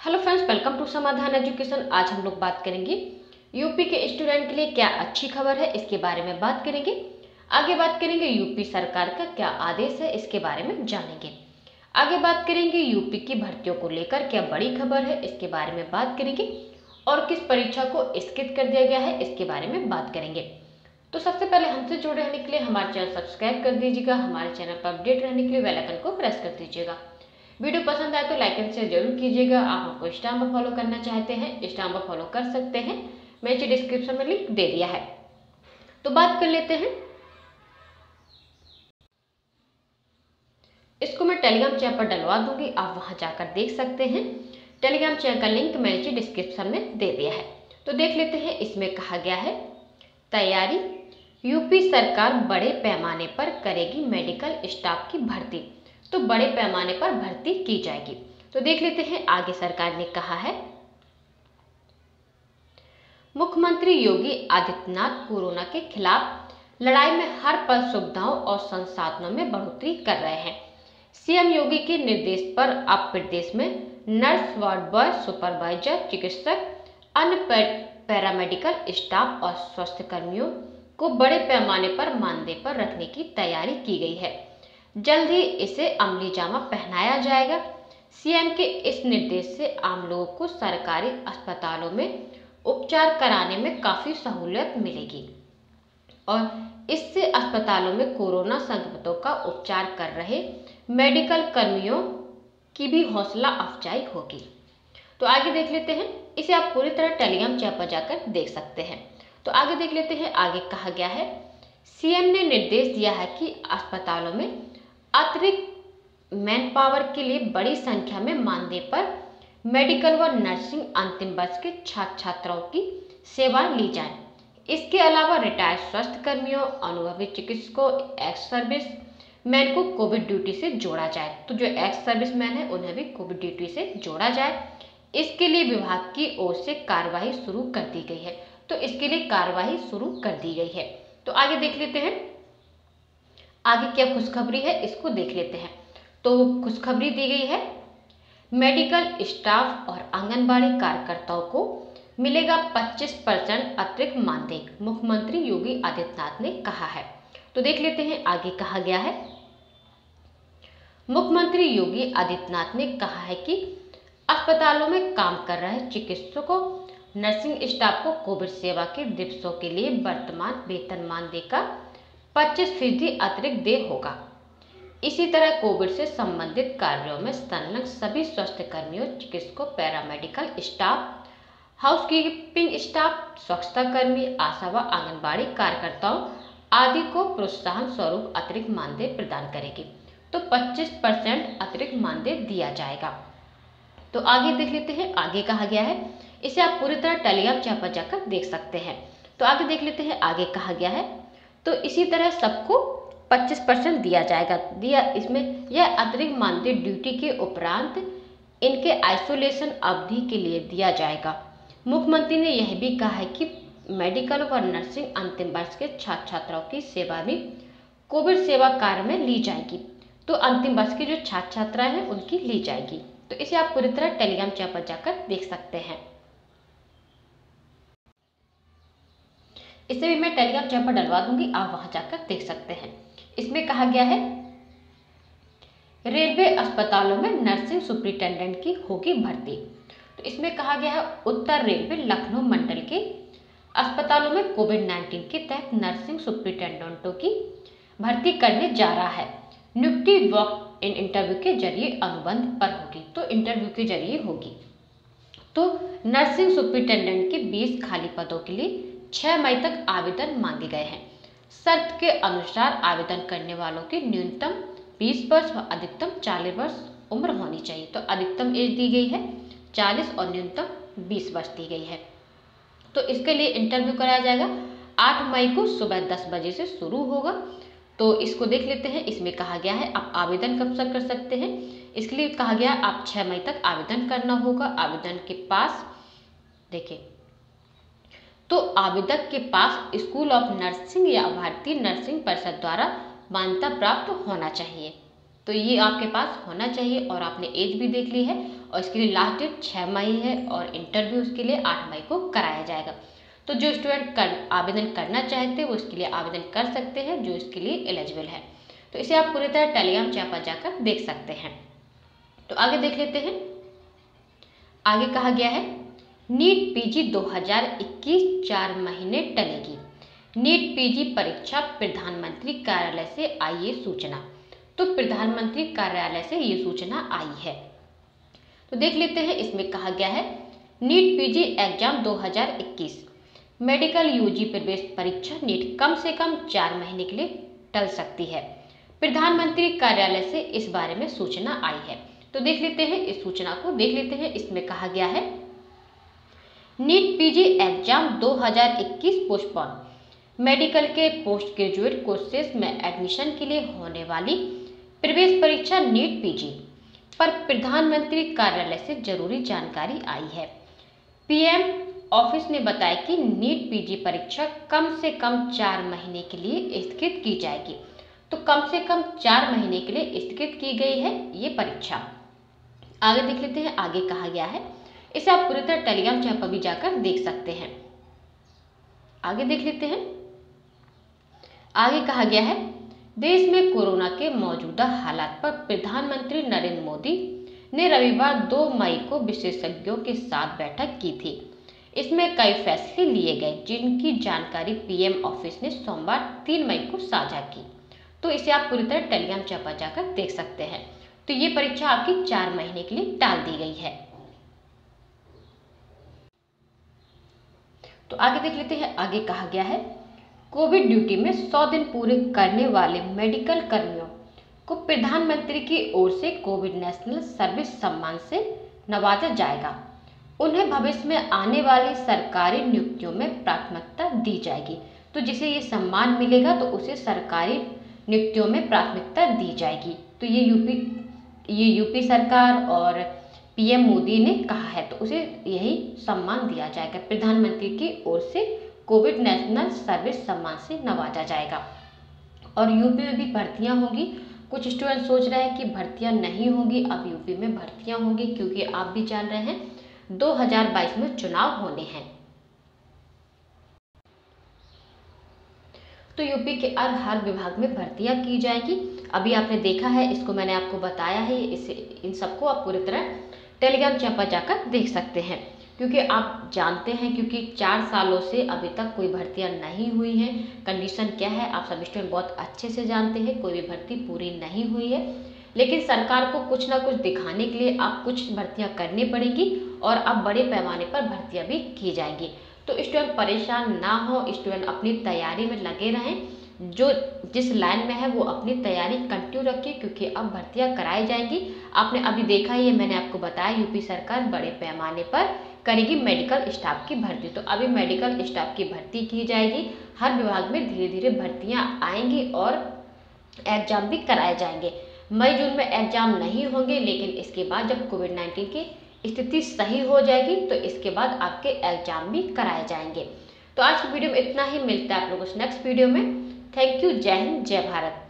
Hello friends, welcome to समाधान education. आज हम लोग बात करेंगे यूपी के स्टूडेंट के लिए क्या अच्छी खबर है, इसके बारे में बात करेंगे। आगे बात करेंगे यूपी सरकार का क्या आदेश है, इसके बारे में जानेंगे। आगे बात करेंगे यूपी की भर्तियों को लेकर क्या बड़ी खबर है, इसके बारे में बात करेंगे। और किस परीक्षा को स्थगित कर दिया गया है, इसके बारे में बात करेंगे। तो सबसे पहले हमसे जुड़े रहने के लिए हमारे चैनल सब्सक्राइब कर दीजिएगा। हमारे चैनल पर अपडेट रहने के लिए बेल आइकन को प्रेस कर दीजिएगा। वीडियो पसंद आए तो लाइक एंड शेयर जरूर कीजिएगा। आप हमको इंस्टाग्राम पर फॉलो करना चाहते हैं, इंस्टाग्राम पर फॉलो कर सकते हैं, मैं नीचे डिस्क्रिप्शन में लिंक दे दिया है। तो बात कर लेते हैं। इसको मैं टेलीग्राम चैनल पर डलवा दूंगी, आप वहां जाकर देख सकते हैं। टेलीग्राम चैनल का लिंक मैंने नीचे डिस्क्रिप्शन में दे दिया है। तो देख लेते हैं। इसमें कहा गया है तैयारी, यूपी सरकार बड़े पैमाने पर करेगी मेडिकल स्टाफ की भर्ती। तो बड़े पैमाने पर भर्ती की जाएगी। तो देख लेते हैं आगे सरकार ने कहा है। मुख्यमंत्री योगी आदित्यनाथ कोरोना के खिलाफ लड़ाई में हर पल सुविधाओं और संसाधनों में बढ़ोतरी कर रहे हैं। सीएम योगी के निर्देश पर अब प्रदेश में नर्स, वार्ड बॉय, सुपरवाइजर, चिकित्सक, अन्य पैरामेडिकल स्टाफ और स्वास्थ्य कर्मियों को बड़े पैमाने पर मानदेय पर रखने की तैयारी की गई है। जल्द ही इसे अमली जामा पहनाया जाएगा। सीएम के इस निर्देश से आम लोगों को सरकारी अस्पतालों में उपचार कराने में काफ़ी सहूलियत मिलेगी और इससे अस्पतालों में कोरोना संक्रमितों का उपचार कर रहे मेडिकल कर्मियों की भी हौसला अफजाई होगी। तो आगे देख लेते हैं। इसे आप पूरी तरह टेलीग्राम चैनल पर जाकर देख सकते हैं। तो आगे देख लेते हैं। आगे कहा गया है सीएम ने निर्देश दिया है कि अस्पतालों में अतिरिक्त मैन पावर के लिए बड़ी संख्या में मानदेय पर मेडिकल व नर्सिंग अंतिम वर्ष के छात्र छात्राओं की सेवा ली जाए। इसके अलावा रिटायर्ड स्वास्थ्य कर्मियों, अनुभवी चिकित्सकों, एक्स सर्विस मैन को कोविड ड्यूटी से जोड़ा जाए। तो जो एक्स सर्विस मैन है उन्हें भी कोविड ड्यूटी से जोड़ा जाए। इसके लिए विभाग की ओर से कार्यवाही शुरू कर दी गई है। तो इसके लिए कार्यवाही शुरू कर दी गई है। तो आगे देख लेते हैं आगे क्या खुशखबरी है, इसको देख लेते हैं। तो खुशखबरी दी गई है मेडिकल स्टाफ और आंगनबाड़ी कार्यकर्ताओं को मिलेगा 25% अतिरिक्त मानदेय, मुख्यमंत्री योगी आदित्यनाथ ने कहा है। तो देख लेते हैं आगे कहा गया है। मुख्यमंत्री योगी आदित्यनाथ ने कहा है कि अस्पतालों में काम कर रहे चिकित्सकों, नर्सिंग स्टाफ को कोविड सेवा के दिवसों के लिए वर्तमान वेतन मानदेय का 25% अतिरिक्त देय होगा। इसी तरह कोविड से संबंधित कार्यों में संलग्न सभी स्वास्थ्य कर्मियों, चिकित्सकों, पैरामेडिकल स्टाफ, हाउसकीपिंग स्टाफ, स्वच्छता कर्मी, आशा व आंगनबाड़ी कार्यकर्ताओं आदि को प्रोत्साहन स्वरूप अतिरिक्त मानदेय प्रदान करेगी। तो 25% अतिरिक्त मानदेय दिया जाएगा। तो आगे देख लेते हैं। आगे कहा गया है, इसे आप पूरी तरह टेलीग्राम चैनल पर जाकर देख सकते हैं। तो आगे देख लेते हैं। आगे कहा गया है तो इसी तरह सबको 25% दिया जाएगा। इसमें यह अतिरिक्त मानदेय ड्यूटी के उपरांत इनके आइसोलेशन अवधि के लिए दिया जाएगा। मुख्यमंत्री ने यह भी कहा है कि मेडिकल व नर्सिंग अंतिम वर्ष के छात्र छात्राओं की सेवा भी कोविड सेवा कार्य में ली जाएगी। तो अंतिम वर्ष की जो छात्र छात्राएं हैं उनकी ली जाएगी। तो इसे आप पूरी तरह टेलीग्राम चैनल पर जाकर देख सकते हैं। इसे भी मैं टेलीग्राम चैनल पर डलवा दूंगी, आप वहां जाकर देख सकते हैं। इसमें कहा गया है रेलवे अस्पतालों में नर्सिंग सुपरिटेंडेंट की होगी भर्ती। तो इसमें कहा गया है उत्तर रेलवे लखनऊ मंडल के अस्पतालों में कोविड-19 के तहत नर्सिंग सुपरिटेंडेंटों की भर्ती करने जा रहा है। नियुक्ति वॉक इन इंटरव्यू के जरिए अनुबंध पर होगी। तो इंटरव्यू के जरिए होगी। तो नर्सिंग सुपरिटेंडेंट के 20 खाली पदों के लिए 6 मई तक आवेदन मांगे गए हैं। शर्त के अनुसार आवेदन करने वालों की न्यूनतम 20 वर्ष व अधिकतम 40 वर्ष उम्र होनी चाहिए। तो अधिकतम एज दी गई है 40 और न्यूनतम 20 वर्ष दी गई है। तो इसके लिए इंटरव्यू कराया जाएगा। 8 मई को सुबह 10 बजे से शुरू होगा। तो इसको देख लेते हैं। इसमें कहा गया है आप आवेदन कब तक कर सकते हैं। इसके लिए कहा गया आप 6 मई तक आवेदन करना होगा। आवेदन के पास देखिए, तो आवेदक के पास स्कूल ऑफ नर्सिंग या भारतीय नर्सिंग परिषद द्वारा मान्यता प्राप्त होना चाहिए। तो ये आपके पास होना चाहिए और आपने एज भी देख ली है और इसके लिए लास्ट डेट 6 मई है और इंटरव्यू उसके लिए 8 मई को कराया जाएगा। तो जो स्टूडेंट आवेदन करना चाहते हैं वो इसके लिए आवेदन कर सकते हैं जो इसके लिए एलिजिबल है। तो इसे आप पूरी तरह टेलीग्राम चैनल पर जाकर देख सकते हैं। तो आगे देख लेते हैं। आगे कहा गया है नीट पीजी 2021 4 महीने टलेगी। नीट पीजी परीक्षा प्रधानमंत्री कार्यालय से आई है सूचना। तो प्रधानमंत्री कार्यालय से ये सूचना आई है। तो देख लेते हैं। इसमें कहा गया है NEET PG exam 2021 medical UG प्रवेश परीक्षा नीट कम से कम 4 महीने के लिए टल सकती है। प्रधानमंत्री कार्यालय से इस बारे में सूचना आई है। तो देख लेते हैं इस सूचना को, देख लेते हैं। इसमें कहा गया है NEET PG exam 2021 postpone. Medical के पोस्ट ग्रेजुएट कोर्सेज में एडमिशन के लिए होने वाली प्रवेश परीक्षा नीट पीजी पर प्रधानमंत्री कार्यालय से जरूरी जानकारी आई है। पीएम ऑफिस ने बताया कि नीट पीजी परीक्षा कम से कम 4 महीने के लिए स्थगित की जाएगी। तो कम से कम 4 महीने के लिए स्थगित की गई है ये परीक्षा। आगे देख लेते हैं। आगे कहा गया है, इसे आप पूरी तरह टेलीग्राम चैनल पर भी जाकर देख सकते हैं। आगे देख लेते हैं। आगे कहा गया है देश में कोरोना के मौजूदा हालात पर प्रधानमंत्री नरेंद्र मोदी ने रविवार 2 मई को विशेषज्ञों के साथ बैठक की थी। इसमें कई फैसले लिए गए जिनकी जानकारी पीएम ऑफिस ने सोमवार 3 मई को साझा की। तो इसे आप पूरी तरह टेलीग्राम चैनल पर जाकर देख सकते हैं। तो ये परीक्षा आपकी 4 महीने के लिए टाल दी गई है। तो आगे देख लेते हैं। आगे कहा गया है कोविड ड्यूटी में 100 दिन पूरे करने वाले मेडिकल कर्मियों को प्रधानमंत्री की ओर से कोविड नेशनल सर्विस सम्मान से नवाजा जाएगा। उन्हें भविष्य में आने वाली सरकारी नियुक्तियों में प्राथमिकता दी जाएगी। तो जिसे ये सम्मान मिलेगा तो उसे सरकारी नियुक्तियों में प्राथमिकता दी जाएगी। तो ये यूपी सरकार और पीएम मोदी ने कहा है, तो उसे यही सम्मान दिया जाएगा। प्रधानमंत्री की ओर से कोविड नेशनल सर्विस सम्मान से नवाजा जाएगा। और यूपी में भी भर्तियां होंगी। कुछ स्टूडेंट सोच रहे हैं कि भर्तियां नहीं होंगी, अब यूपी में भर्तियां होंगी क्योंकि आप भी जान रहे हैं 2022 में चुनाव होने हैं। तो यूपी के हर विभाग में भर्तियां की जाएगी। अभी आपने देखा है, इसको मैंने आपको बताया है। इन सबको आप पूरी तरह टेलीग्राम चैनल पर जाकर देख सकते हैं क्योंकि आप जानते हैं क्योंकि 4 सालों से अभी तक कोई भर्तियां नहीं हुई हैं। कंडीशन क्या है आप सब स्टूडेंट बहुत अच्छे से जानते हैं। कोई भी भर्ती पूरी नहीं हुई है, लेकिन सरकार को कुछ ना कुछ दिखाने के लिए आप कुछ भर्तियां करनी पड़ेगी और अब बड़े पैमाने पर भर्तियां भी की जाएंगी। तो स्टूडेंट परेशान ना हो, स्टूडेंट अपनी तैयारी में लगे रहें। जो जिस लाइन में है वो अपनी तैयारी कंटिन्यू रखिए क्योंकि अब भर्तियां कराई जाएंगी। आपने अभी देखा ही है, मैंने आपको बताया यूपी सरकार बड़े पैमाने पर करेगी मेडिकल स्टाफ की भर्ती। तो अभी मेडिकल स्टाफ की भर्ती की जाएगी। हर विभाग में धीरे धीरे भर्तियां आएंगी और एग्जाम भी कराए जाएंगे। मई जून में एग्जाम नहीं होंगे, लेकिन इसके बाद जब कोविड-19 की स्थिति सही हो जाएगी तो इसके बाद आपके एग्जाम भी कराए जाएंगे। तो आज की वीडियो में इतना ही। मिलता है आप लोगों से नेक्स्ट वीडियो में। Thank you. जय हिंद, जय भारत।